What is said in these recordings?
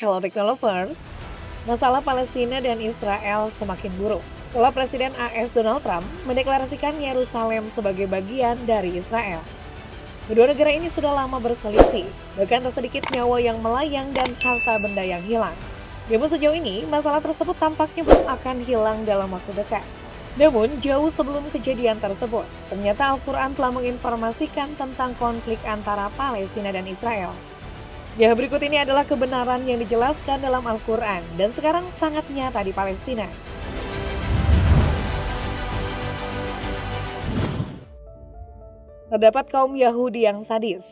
Hello Technolovers, masalah Palestina dan Israel semakin buruk setelah Presiden AS Donald Trump mendeklarasikan Yerusalem sebagai bagian dari Israel. Kedua negara ini sudah lama berselisih, bahkan tak sedikit nyawa yang melayang dan harta benda yang hilang. Namun sejauh ini, masalah tersebut tampaknya belum akan hilang dalam waktu dekat. Namun, jauh sebelum kejadian tersebut, ternyata Al-Quran telah menginformasikan tentang konflik antara Palestina dan Israel. Ya, berikut ini adalah kebenaran yang dijelaskan dalam Al-Quran dan sekarang sangat nyata di Palestina. Terdapat kaum Yahudi yang sadis.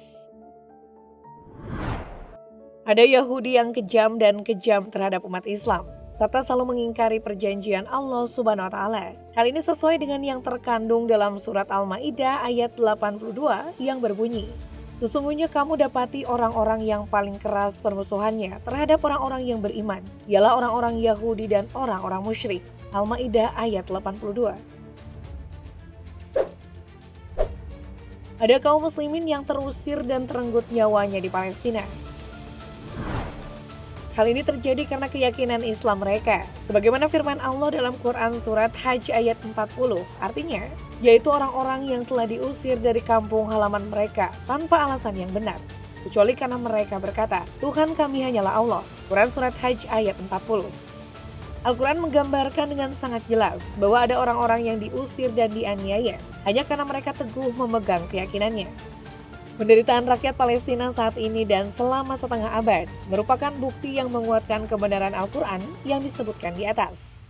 Ada Yahudi yang kejam dan kejam terhadap umat Islam, serta selalu mengingkari perjanjian Allah Subhanahu wa Ta'ala. Hal ini sesuai dengan yang terkandung dalam surat Al-Maidah ayat 82 yang berbunyi, "Sesungguhnya kamu dapati orang-orang yang paling keras permusuhannya terhadap orang-orang yang beriman, ialah orang-orang Yahudi dan orang-orang musyrik." Al-Maidah ayat 82. Ada kaum muslimin yang terusir dan terenggut nyawanya di Palestina. Hal ini terjadi karena keyakinan Islam mereka. Sebagaimana firman Allah dalam Quran surat Hajj ayat 40, artinya, yaitu orang-orang yang telah diusir dari kampung halaman mereka tanpa alasan yang benar, kecuali karena mereka berkata, "Tuhan kami hanyalah Allah." Quran surat Hajj ayat 40. Al-Quran menggambarkan dengan sangat jelas bahwa ada orang-orang yang diusir dan dianiaya hanya karena mereka teguh memegang keyakinannya. Penderitaan rakyat Palestina saat ini dan selama setengah abad merupakan bukti yang menguatkan kebenaran Al-Quran yang disebutkan di atas.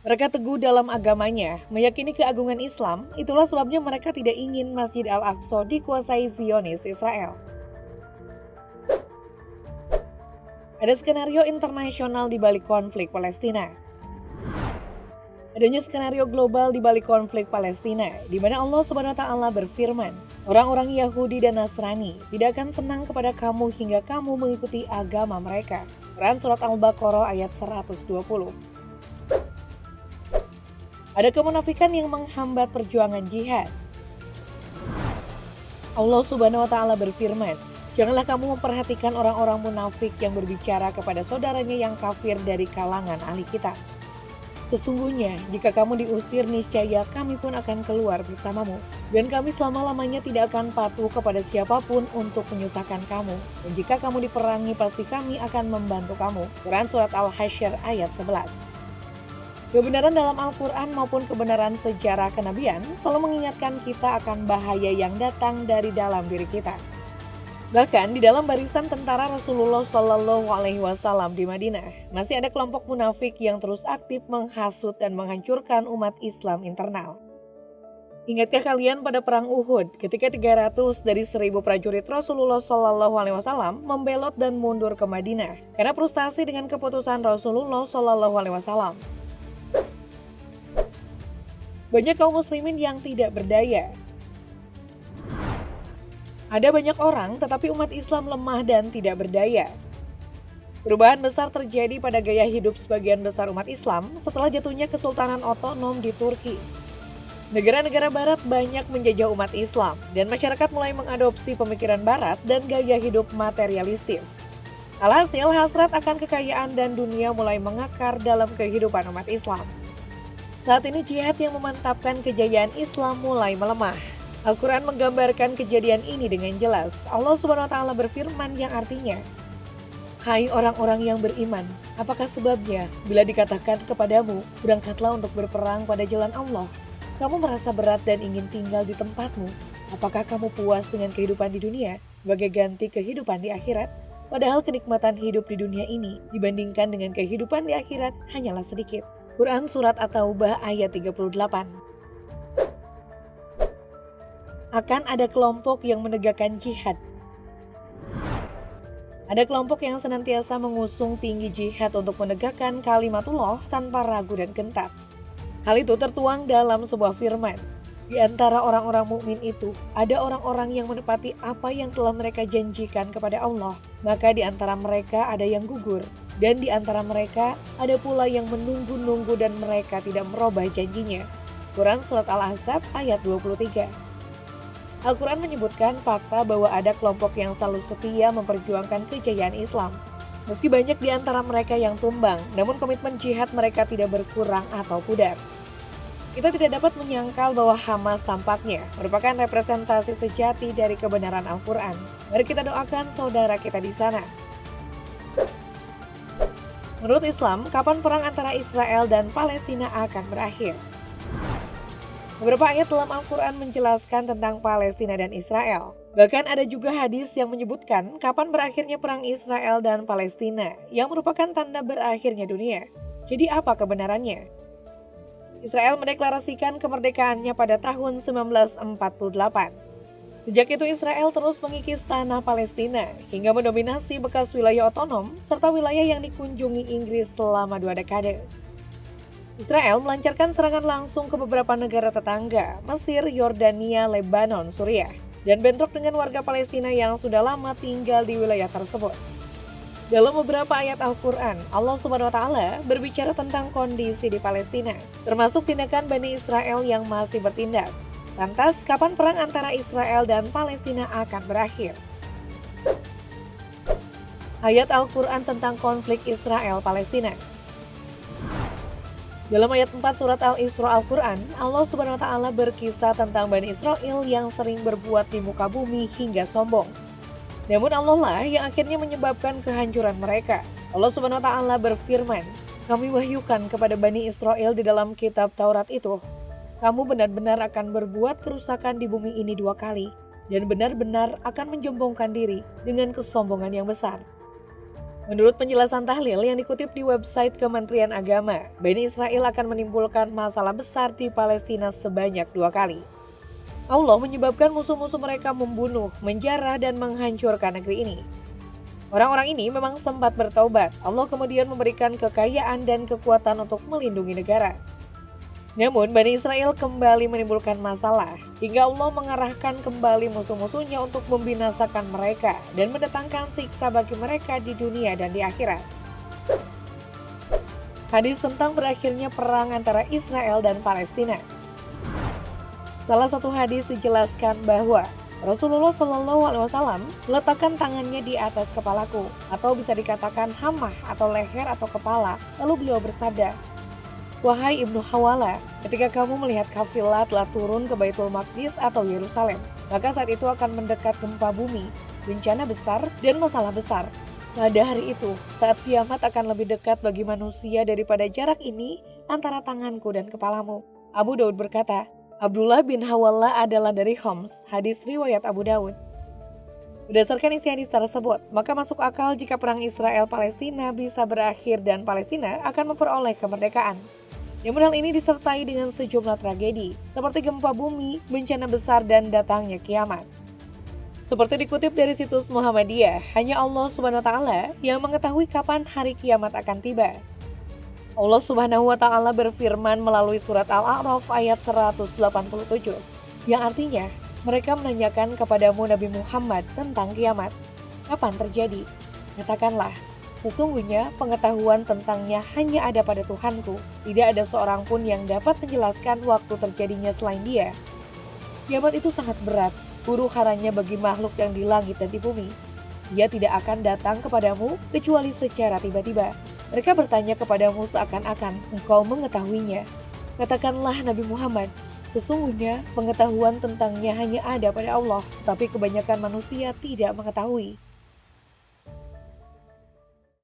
Mereka teguh dalam agamanya, meyakini keagungan Islam, itulah sebabnya mereka tidak ingin Masjid Al-Aqsa dikuasai Zionis Israel. Ada skenario internasional di balik konflik Palestina. Adanya skenario global di balik konflik Palestina, di mana Allah Subhanahu wa Ta'ala berfirman, "Orang-orang Yahudi dan Nasrani tidak akan senang kepada kamu hingga kamu mengikuti agama mereka." Quran surat Al-Baqarah ayat 120. Ada kemunafikan yang menghambat perjuangan jihad. Allah Subhanahu wa Ta'ala berfirman, "Janganlah kamu memperhatikan orang-orang munafik yang berbicara kepada saudaranya yang kafir dari kalangan ahli kitab. Sesungguhnya, jika kamu diusir, niscaya kami pun akan keluar bersamamu. Dan kami selama-lamanya tidak akan patuh kepada siapapun untuk menyusahkan kamu. Dan jika kamu diperangi, pasti kami akan membantu kamu." Quran surat Al-Hasyr ayat 11. Kebenaran dalam Al-Quran maupun kebenaran sejarah kenabian selalu mengingatkan kita akan bahaya yang datang dari dalam diri kita. Bahkan di dalam barisan tentara Rasulullah Shallallahu Alaihi Wasallam di Madinah, masih ada kelompok munafik yang terus aktif menghasut dan menghancurkan umat Islam internal. Ingatkah kalian pada perang Uhud ketika 300 dari 1.000 prajurit Rasulullah Shallallahu Alaihi Wasallam membelot dan mundur ke Madinah karena frustasi dengan keputusan Rasulullah Shallallahu Alaihi Wasallam? Banyak kaum muslimin yang tidak berdaya. Ada banyak orang, tetapi umat Islam lemah dan tidak berdaya. Perubahan besar terjadi pada gaya hidup sebagian besar umat Islam setelah jatuhnya Kesultanan Otonom di Turki. Negara-negara Barat banyak menjajah umat Islam, dan masyarakat mulai mengadopsi pemikiran Barat dan gaya hidup materialistis. Alhasil, hasrat akan kekayaan dan dunia mulai mengakar dalam kehidupan umat Islam. Saat ini jihad yang memantapkan kejayaan Islam mulai melemah. Al-Quran menggambarkan kejadian ini dengan jelas. Allah Subhanahu wa Ta'ala berfirman yang artinya, "Hai orang-orang yang beriman, apakah sebabnya bila dikatakan kepadamu, berangkatlah untuk berperang pada jalan Allah, kamu merasa berat dan ingin tinggal di tempatmu? Apakah kamu puas dengan kehidupan di dunia sebagai ganti kehidupan di akhirat? Padahal kenikmatan hidup di dunia ini dibandingkan dengan kehidupan di akhirat hanyalah sedikit." Quran surat At-Taubah ayat 38. Akan ada kelompok yang menegakkan jihad. Ada kelompok yang senantiasa mengusung tinggi jihad untuk menegakkan kalimatullah tanpa ragu dan gentar. Hal itu tertuang dalam sebuah firman. Di antara orang-orang mukmin itu, ada orang-orang yang menepati apa yang telah mereka janjikan kepada Allah. Maka di antara mereka ada yang gugur. Dan di antara mereka ada pula yang menunggu-nunggu dan mereka tidak merubah janjinya. Quran surat Al-Ahzab ayat 23. Al-Quran menyebutkan fakta bahwa ada kelompok yang selalu setia memperjuangkan kejayaan Islam. Meski banyak di antara mereka yang tumbang, namun komitmen jihad mereka tidak berkurang atau pudar. Kita tidak dapat menyangkal bahwa Hamas tampaknya merupakan representasi sejati dari kebenaran Al-Quran. Mari kita doakan saudara kita di sana. Menurut Islam, kapan perang antara Israel dan Palestina akan berakhir? Beberapa ayat dalam Al-Quran menjelaskan tentang Palestina dan Israel. Bahkan ada juga hadis yang menyebutkan kapan berakhirnya perang Israel dan Palestina, yang merupakan tanda berakhirnya dunia. Jadi apa kebenarannya? Israel mendeklarasikan kemerdekaannya pada tahun 1948. Sejak itu Israel terus mengikis tanah Palestina hingga mendominasi bekas wilayah otonom serta wilayah yang dikunjungi Inggris selama 2 dekade. Israel melancarkan serangan langsung ke beberapa negara tetangga, Mesir, Yordania, Lebanon, Suriah, dan bentrok dengan warga Palestina yang sudah lama tinggal di wilayah tersebut. Dalam beberapa ayat Al-Quran, Allah Subhanahu wa Ta'ala berbicara tentang kondisi di Palestina, termasuk tindakan Bani Israel yang masih bertindak. Lantas, kapan perang antara Israel dan Palestina akan berakhir? Ayat Al-Quran tentang konflik Israel-Palestina. Dalam ayat 4 surat Al-Isra Al-Quran, Allah Subhanahu wa Ta'ala berkisah tentang Bani Israel yang sering berbuat di muka bumi hingga sombong. Namun Allah lah yang akhirnya menyebabkan kehancuran mereka. Allah Subhanahu wa Ta'ala berfirman, "Kami wahyukan kepada Bani Israel di dalam kitab Taurat itu, kamu benar-benar akan berbuat kerusakan di bumi ini 2 kali, dan benar-benar akan menjombongkan diri dengan kesombongan yang besar." Menurut penjelasan tahlil yang dikutip di website Kementerian Agama, Bani Israel akan menimbulkan masalah besar di Palestina sebanyak 2 kali. Allah menyebabkan musuh-musuh mereka membunuh, menjara, dan menghancurkan negeri ini. Orang-orang ini memang sempat bertaubat. Allah kemudian memberikan kekayaan dan kekuatan untuk melindungi negara. Namun Bani Israel kembali menimbulkan masalah, hingga Allah mengarahkan kembali musuh-musuhnya untuk membinasakan mereka dan mendatangkan siksa bagi mereka di dunia dan di akhirat. Hadis tentang berakhirnya perang antara Israel dan Palestina. Salah satu hadis dijelaskan bahwa Rasulullah SAW meletakkan tangannya di atas kepalaku, atau bisa dikatakan hamah atau leher atau kepala, lalu beliau bersabda, "Wahai Ibnu Hawala, ketika kamu melihat kafilah telah turun ke Baitul Maqdis atau Yerusalem, maka saat itu akan mendekat gempa bumi, bencana besar, dan masalah besar. Pada hari itu, saat kiamat akan lebih dekat bagi manusia daripada jarak ini antara tanganku dan kepalamu." Abu Daud berkata, Abdullah bin Hawala adalah dari Homs, hadis riwayat Abu Daud. Berdasarkan isi hadis tersebut, maka masuk akal jika perang Israel-Palestina bisa berakhir dan Palestina akan memperoleh kemerdekaan. Namun hal ini disertai dengan sejumlah tragedi, seperti gempa bumi, bencana besar, dan datangnya kiamat. Seperti dikutip dari situs Muhammadiyah, hanya Allah Subhanahu wa Ta'ala yang mengetahui kapan hari kiamat akan tiba. Allah Subhanahu wa Ta'ala berfirman melalui surat Al-A'raf ayat 187, yang artinya, mereka menanyakan kepadamu Nabi Muhammad tentang kiamat. Kapan terjadi? Katakanlah, sesungguhnya pengetahuan tentangnya hanya ada pada Tuhanku. Tidak ada seorang pun yang dapat menjelaskan waktu terjadinya selain Dia. Kiamat itu sangat berat, huru-haranya bagi makhluk yang di langit dan di bumi. Dia tidak akan datang kepadamu kecuali secara tiba-tiba. Mereka bertanya kepadamu seakan-akan engkau mengetahuinya. Katakanlah Nabi Muhammad, sesungguhnya pengetahuan tentangnya hanya ada pada Allah, tapi kebanyakan manusia tidak mengetahui.